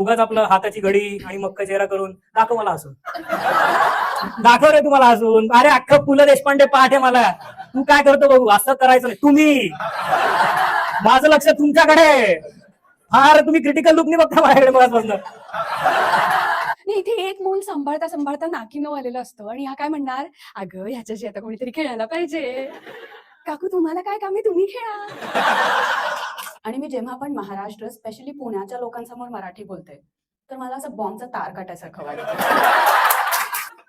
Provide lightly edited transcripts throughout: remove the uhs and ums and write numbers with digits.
उगाच आपलं हाताची घडी आणि मक्का चेहरा करून दाखव मला हसून. दाखव रे तुम्हाला हसून. अरे अख्खं पु ल देशपांडे पाठ आहे मला. तू काय करतो बघू. असं करायचं नाही तुम्ही. माझं लक्ष तुमच्याकडे आहे. फार तुम्ही क्रिटिकल लुकनी बघता माझ्याकडे मगाचपासून. इथे एक मूल सांभाळता सांभाळता नाकीनऊ आलेलं असतं आणि हा काय म्हणणार, अगं ह्याच्याशी आता कोणीतरी खेळायला पाहिजे. काकू तुम्हाला काय काम आहे, तुम्ही खेळा. आणि मी जेव्हा पण महाराष्ट्र स्पेशली पुण्याच्या लोकांसमोर मराठी बोलते तर मला असं बॉम्बचा तार काटायसारखं वाटतं.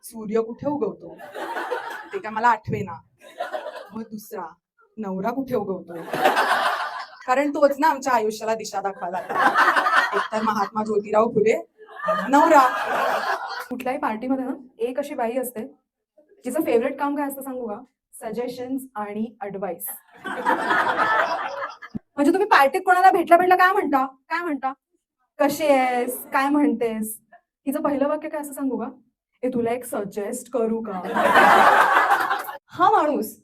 सूर्य कुठे उगवतो ते काय मला आठवेना. मग दुसरा नवरा कुठे उगवतो, कारण तोच ना आमच्या आयुष्याला दिशा दाखवायला. एकतर महात्मा ज्योतिराव फुले, नवरा. कुठल्याही पार्टीमध्ये ना एक अशी बाई असते जिचं फेवरेट काम काय असतं सांगू का, सजेशन्स आणि ऍडवाइस. म्हणजे तुम्ही पार्टीत कोणाला भेटला काय म्हणता, कशी आहेस, काय म्हणतेस, तिचं पहिलं वाक्य काय असं सांगू का, ए तुला एक सजेस्ट करू का. हा माणूस,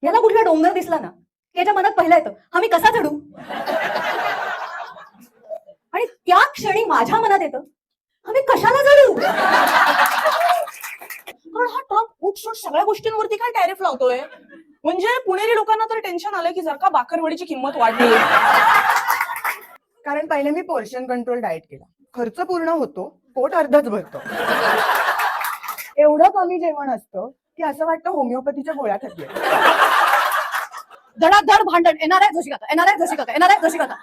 याला कुठला डोंगर दिसला ना त्याच्या मनात पहिला येतं, हा मी कसा चढू. आणि त्या क्षणी माझ्या मनात येतं, हा मी कशाला चढू. पण हा ट्रम्प उठसूट सगळ्या गोष्टींवरती काय टॅरिफ लावतोय. म्हणजे पुणेरी लोकांना तर टेन्शन आलंय की जर का बाकरवडीची किंमत वाढली. कारण पहिले मी पोर्शन कंट्रोल डाएट केला, खर्च पूर्ण होतो, पोट अर्धच भरतो. एवढं कमी जेवण असतं की असं वाटतं होमिओपॅथीच्या गोळ्या खाल्ल्या. धडाधड भांडण, येणार आहे जोशी काका.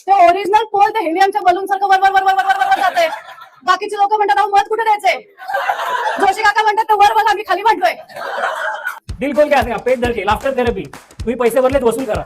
ते ओरिजिनल पोल ते हेलियमच्या बलून सारखं वर जाते. बाकीचे लोक म्हणतात अहो मत कुठे द्यायचंय. जोशी काका म्हणतात वर बघा आम्ही खाली भांडतोय. दिल खोल के हंसेगा, पेट धर के, लाफ्टर थेरपी. तुम्ही पैसे भरलेत वसूल करा.